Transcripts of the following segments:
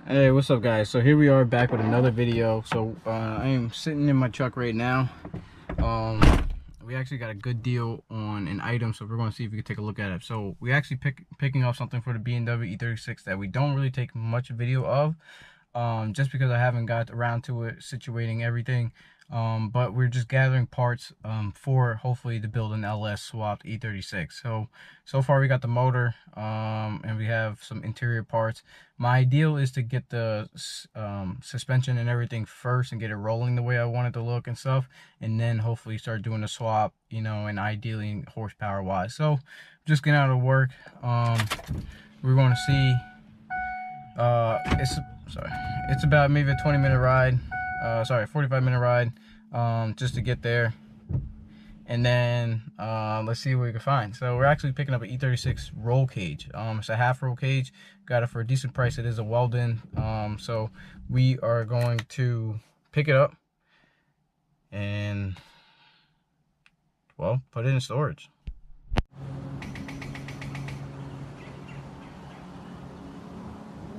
Hey, what's up guys? So here we are back with another video. So I am sitting in my truck right now. We actually got a good deal on an item, so we're going to see if we can take a look at it. So we actually picking up something for the BMW E36 that we don't really take much video of, just because I haven't got around to it, situating everything. But we're just gathering parts for hopefully to build an LS swapped E36. So far we got the motor, and we have some interior parts. My ideal is to get the suspension and everything first and get it rolling the way I want it to look and stuff, and then hopefully start doing the swap, you know, and ideally horsepower wise. So just getting out of work. We're going to see, it's about maybe a 20-minute ride, 45-minute ride, just to get there, and then let's see what we can find. So we're actually picking up an E36 roll cage. It's a half roll cage. Got it for a decent price. It is a Weldon. So we are going to pick it up and, well, put it in storage.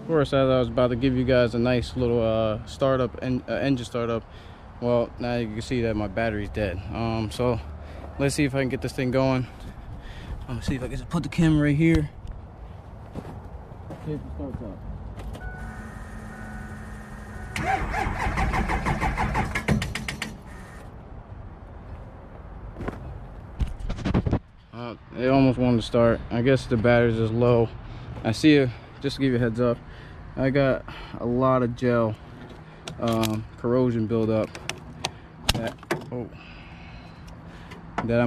Of course, as I was about to give you guys a nice little startup and engine startup, well, now you can see that my battery's dead. So let's see if I can get this thing going. I'm gonna see if I can just put the camera right here. See if it starts up. It almost wanted to start. I guess the battery's just low. I see it. Just to give you a heads up, I got a lot of gel corrosion buildup that I'm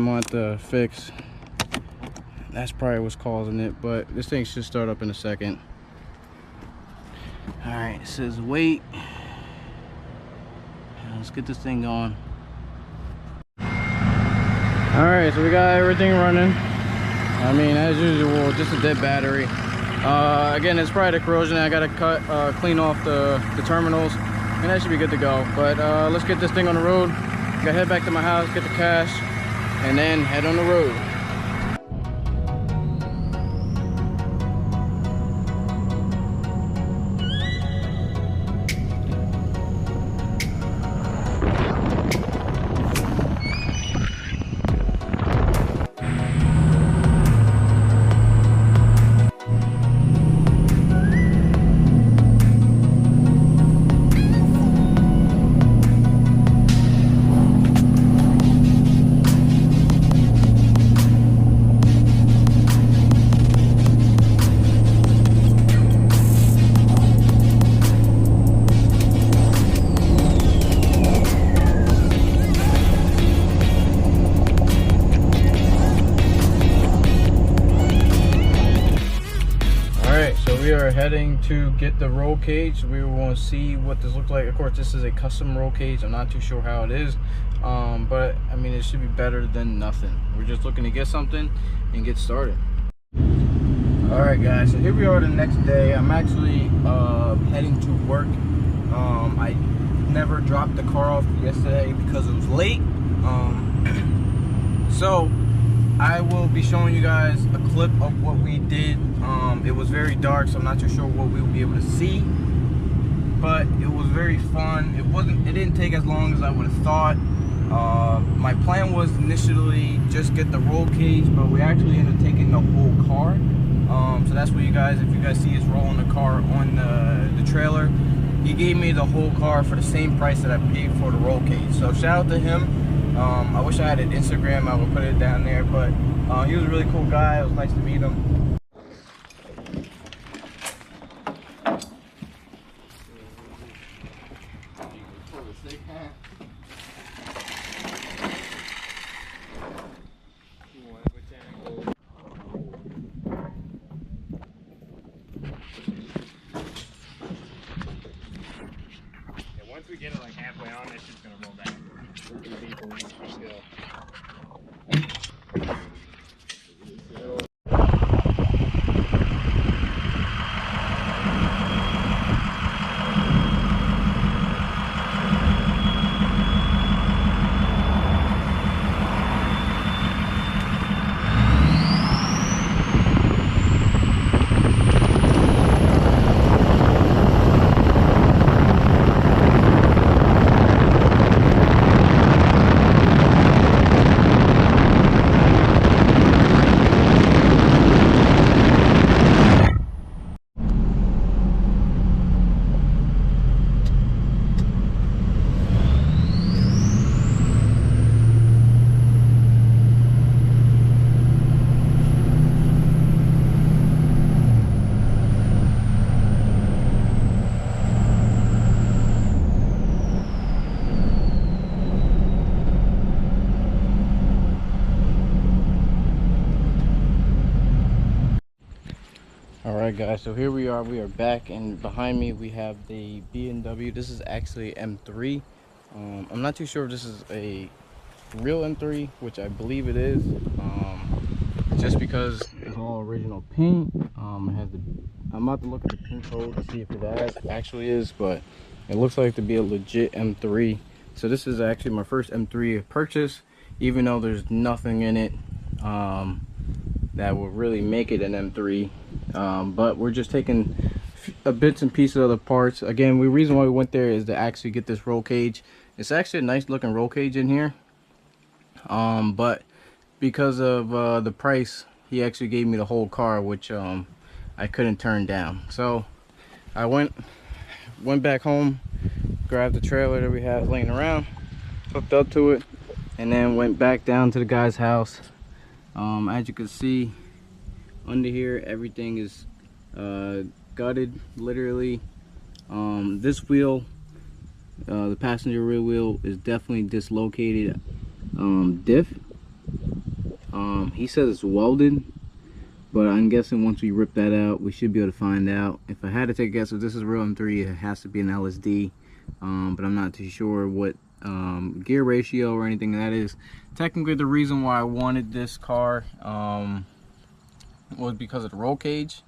gonna have to fix. That's probably what's causing it, but this thing should start up in a second. All right, it says wait. Let's get this thing going. All right, so we got everything running. I mean, as usual, just a dead battery. Again, it's probably the corrosion. I gotta clean off the terminals, and that should be good to go. But let's get this thing on the road. Gotta head back to my house, get the cash, and then head on the road. We are heading to get the roll cage. We want to see what this looks like. Of course, this is a custom roll cage. I'm not too sure how it is, but I mean, it should be better than nothing. We're just looking to get something and get started. All right, guys, so here we are the next day. I'm actually heading to work. I never dropped the car off yesterday because it was late. So I will be showing you guys a clip of what we did. It was very dark, so I'm not too sure what we will be able to see, but it was very fun. It didn't take as long as I would have thought. My plan was initially just get the roll cage, but we actually ended up taking the whole car. So that's what you guys, if you guys see us rolling the car on the trailer, he gave me the whole car for the same price that I paid for the roll cage. So shout out to him. I wish I had an Instagram, I would put it down there, but he was a really cool guy. It was nice to meet him. Once we get it like halfway on, it's just gonna roll back. Alright guys, so here we are back, and behind me we have the BMW. This is actually M3. I'm not too sure if this is a real M3, which I believe it is, just because it's all original paint. It has the, I'm about to look at the pin code to see if it actually is, but it looks like to be a legit M3. So this is actually my first M3 purchase, even though there's nothing in it that will really make it an M3. But we're just taking bits and pieces of the parts. Again, the reason why we went there is to actually get this roll cage. It's actually a nice looking roll cage in here, but because of the price, he actually gave me the whole car, which I couldn't turn down. So I went back home, grabbed the trailer that we had laying around, hooked up to it, and then went back down to the guy's house. As you can see under here, everything is gutted, literally. This wheel, the passenger rear wheel, is definitely dislocated. Diff, he says it's welded, but I'm guessing once we rip that out, we should be able to find out. If I had to take a guess, if this is real M3, it has to be an LSD, but I'm not too sure what gear ratio or anything that is. Technically, the reason why I wanted this car was because of the roll cage.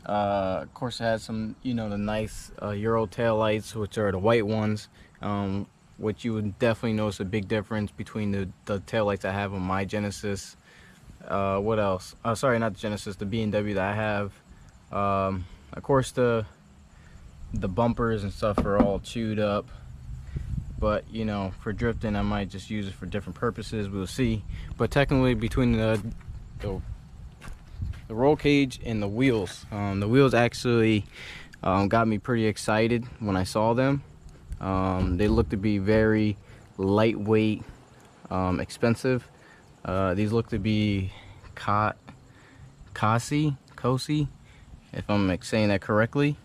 Of course, it has some, you know, the nice Euro tail lights, which are the white ones, which you would definitely notice a big difference between the tail lights I have on my Genesis. What else? Sorry, not the Genesis, the BMW that I have. Of course, the bumpers and stuff are all chewed up, but you know, for drifting I might just use it for different purposes. We'll see. But technically, between the roll cage and the wheels actually got me pretty excited when I saw them. They look to be very lightweight, expensive. These look to be Cosi, if I'm saying that correctly,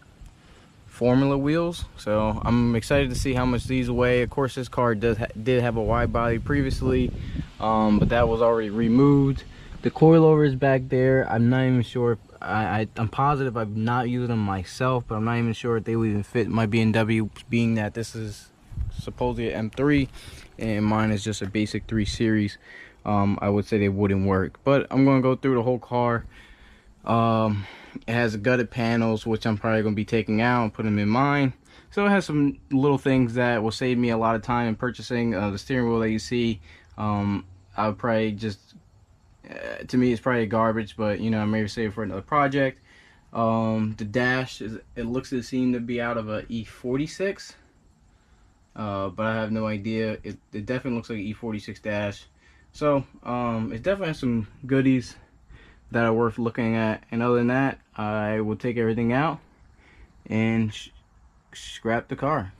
formula wheels. So I'm excited to see how much these weigh. Of course, this car did have a wide body previously, but that was already removed. The coilover is back there. I'm not even sure if I'm positive I've not used them myself, but I'm not even sure if they would even fit my BMW, being that this is supposedly an M3 and mine is just a basic 3 Series. I would say they wouldn't work, but I'm going to go through the whole car. It has gutted panels, which I'm probably going to be taking out and putting them in mine. So it has some little things that will save me a lot of time in purchasing. The steering wheel that you see, I would probably just, to me it's probably garbage, but you know, I may save it for another project. The dash it looks to seem to be out of a E46, but I have no idea. It definitely looks like an E46 dash. So it definitely has some goodies that are worth looking at, and other than that, I will take everything out and scrap the car.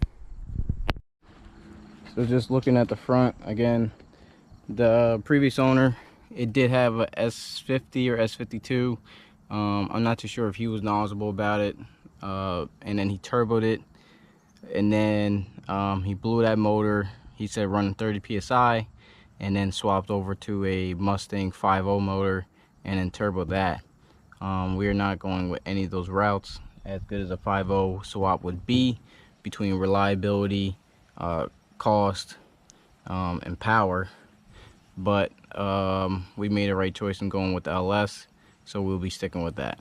So just looking at the front again, the previous owner, it did have a S50 or S52. I'm not too sure if he was knowledgeable about it, and then he turboed it, and then he blew that motor. He said running 30 psi, and then swapped over to a Mustang 5.0 motor and then turbo that. We are not going with any of those routes, as good as a 5.0 swap would be, between reliability, cost, and power. But we made a right choice in going with the LS, so we'll be sticking with that.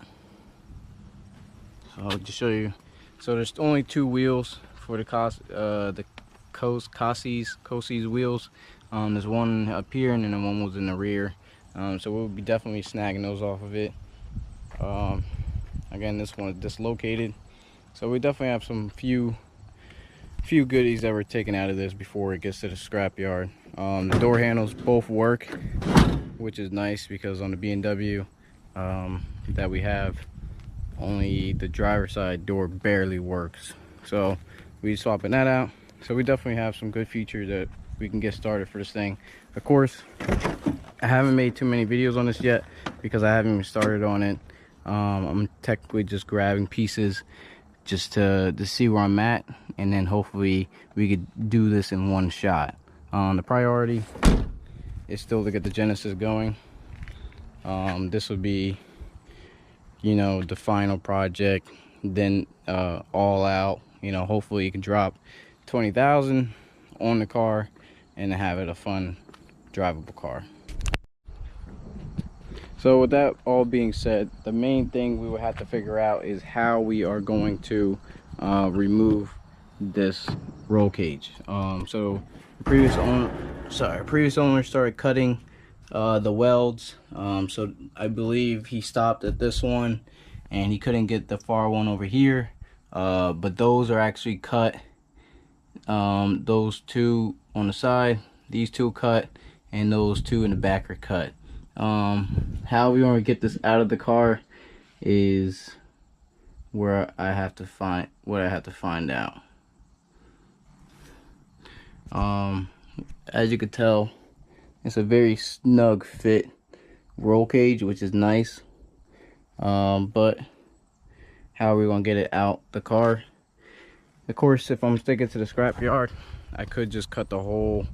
So I'll just show you. So there's only 2 wheels for the Cosi's wheels. There's one up here, and then one was in the rear. So we'll be definitely snagging those off of it. Again, this one is dislocated, so we definitely have some few goodies that we're taking out of this before it gets to the scrap yard. The door handles both work, which is nice, because on the BMW that we have, only the driver's side door barely works. So we're swapping that out. So we definitely have some good features that we can get started for this thing. Of course, I haven't made too many videos on this yet because I haven't even started on it. I'm technically just grabbing pieces just to see where I'm at, and then hopefully we could do this in one shot. The priority is still to get the Genesis going. This would be you know, the final project, then all out, you know, hopefully you can drop 20,000 on the car and have it a fun drivable car. So with that all being said, the main thing we will have to figure out is how we are going to remove this roll cage. So previous owner started cutting the welds. So I believe he stopped at this one and he couldn't get the far one over here, but those are actually cut. Those two on the side, these two cut, and those two in the back are cut. How we want to get this out of the car is where I have to find out. As you could tell, it's a very snug fit roll cage, which is nice. But how are we gonna get it out the car? Of course, if I'm sticking to the scrap yard, I could just cut the whole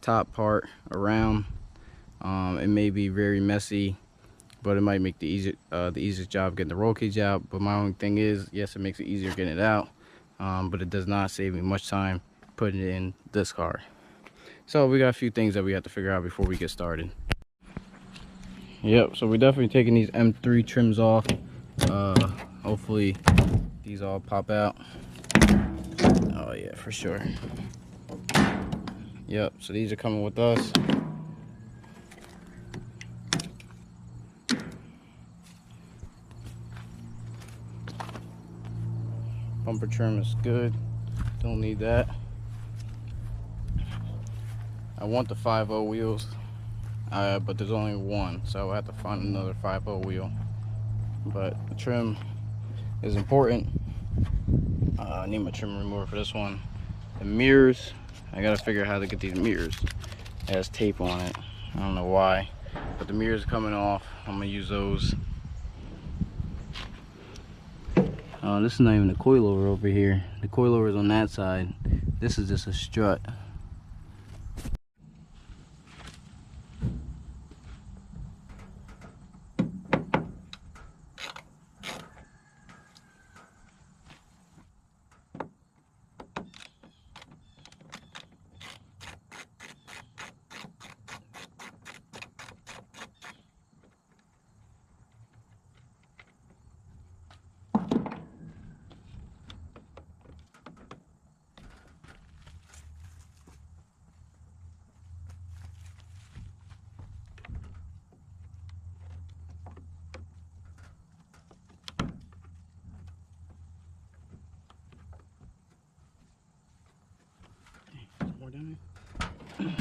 top part around. It may be very messy, but it might make the easiest job getting the roll cage out. But my only thing is, yes, it makes it easier getting it out, but it does not save me much time putting it in this car. So we got a few things that we have to figure out before we get started. Yep, so we're definitely taking these M3 trims off. Hopefully these all pop out. Oh yeah, for sure. Yep, so these are coming with us. Bumper trim is good, don't need that. I want the 5.0 wheels, but there's only one, so I have to find another 5.0 wheel. But the trim is important. I need my trim remover for this one. The mirrors, I gotta figure out how to get these mirrors. It has tape on it, I don't know why, but the mirrors are coming off. I'm gonna use those. This is not even the coilover over here. The coilover is on that side. This is just a strut. More down there.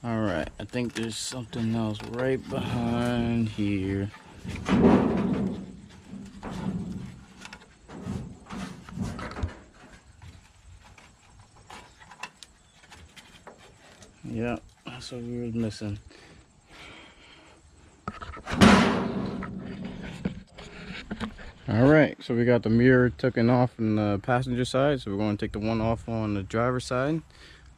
Alright, I think there's something else right behind here. Yep, that's what we were missing. Alright, so we got the mirror taken off on the passenger side, so we're going to take the one off on the driver's side.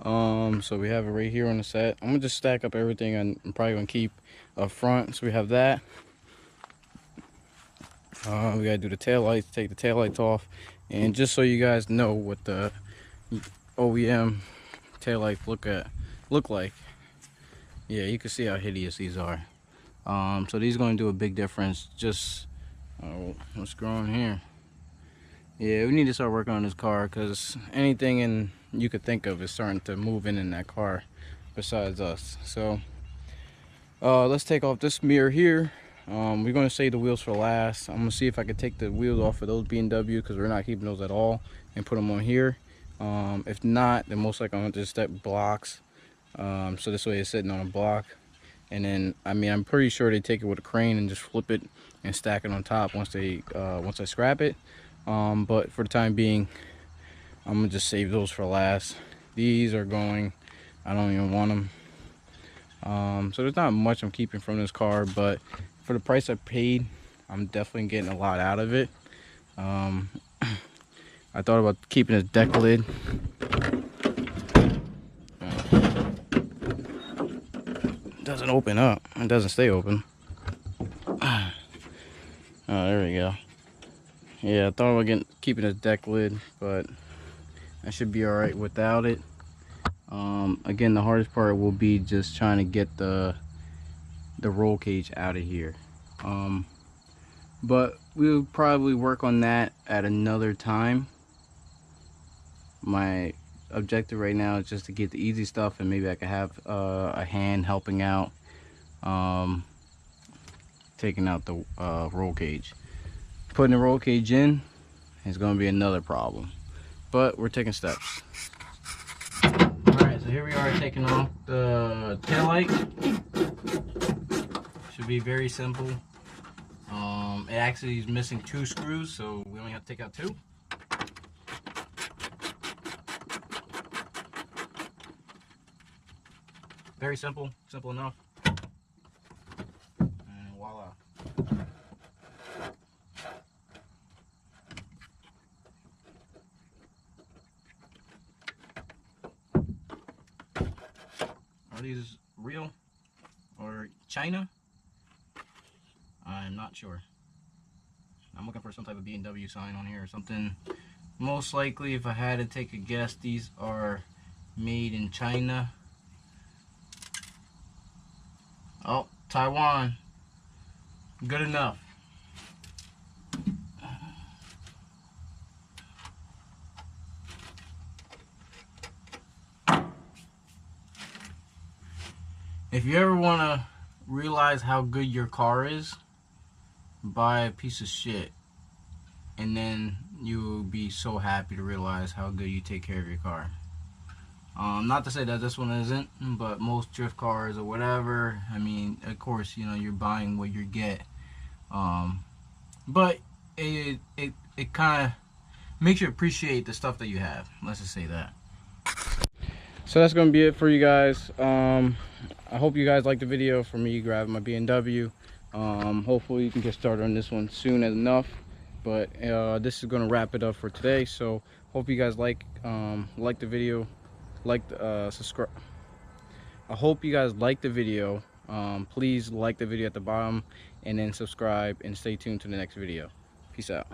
So we have it right here on the set. I'm gonna just stack up everything, and I'm probably gonna keep up front. So we have that. We gotta do the tail lights, take the tail lights off, and just so you guys know what the OEM tail lights look like. Yeah, you can see how hideous these are. So these are going to do a big difference. Just what's growing here? Yeah, we need to start working on this car, because anything you could think of is starting to move in that car besides us. So let's take off this mirror here. We're going to save the wheels for last. I'm going to see if I can take the wheels off of those BMW, because we're not keeping those at all, and put them on here. If not, then most likely I'm going to just step blocks. So this way it's sitting on a block. And then, I mean, I'm pretty sure they take it with a crane and just flip it and stack it on top once I scrap it. But for the time being, I'm gonna just save those for last. These are going, I don't even want them. So there's not much I'm keeping from this car, but for the price I paid, I'm definitely getting a lot out of it. I thought about keeping this deck lid. It doesn't open up. It doesn't stay open. Oh, there we go. Yeah, I thought about keeping this deck lid, but I should be alright without it. Again, the hardest part will be just trying to get the roll cage out of here. But we'll probably work on that at another time. My objective right now is just to get the easy stuff, and maybe I could have a hand helping out, taking out the roll cage. Putting the roll cage in is going to be another problem, but we're taking steps. Alright, so here we are taking off the tail light. Should be very simple. It actually is missing 2 screws, so we only have to take out 2. Very simple, simple enough. And voila. Are these real or China? I'm not sure. I'm looking for some type of BMW sign on here or something. Most likely, if I had to take a guess, these are made in China. Oh, Taiwan. Good enough. If you ever want to realize how good your car is, buy a piece of shit, and then you'll be so happy to realize how good you take care of your car. Not to say that this one isn't, but most drift cars or whatever, I mean, of course, you know, you're buying what you get. But it kind of makes you appreciate the stuff that you have. Let's just say that. So that's going to be it for you guys. I hope you guys liked the video for me grabbing my BMW. Hopefully you can get started on this one soon enough. But this is going to wrap it up for today. So hope you guys like the video. Subscribe. I hope you guys like the video. Please like the video at the bottom, and then subscribe, and stay tuned to the next video. Peace out.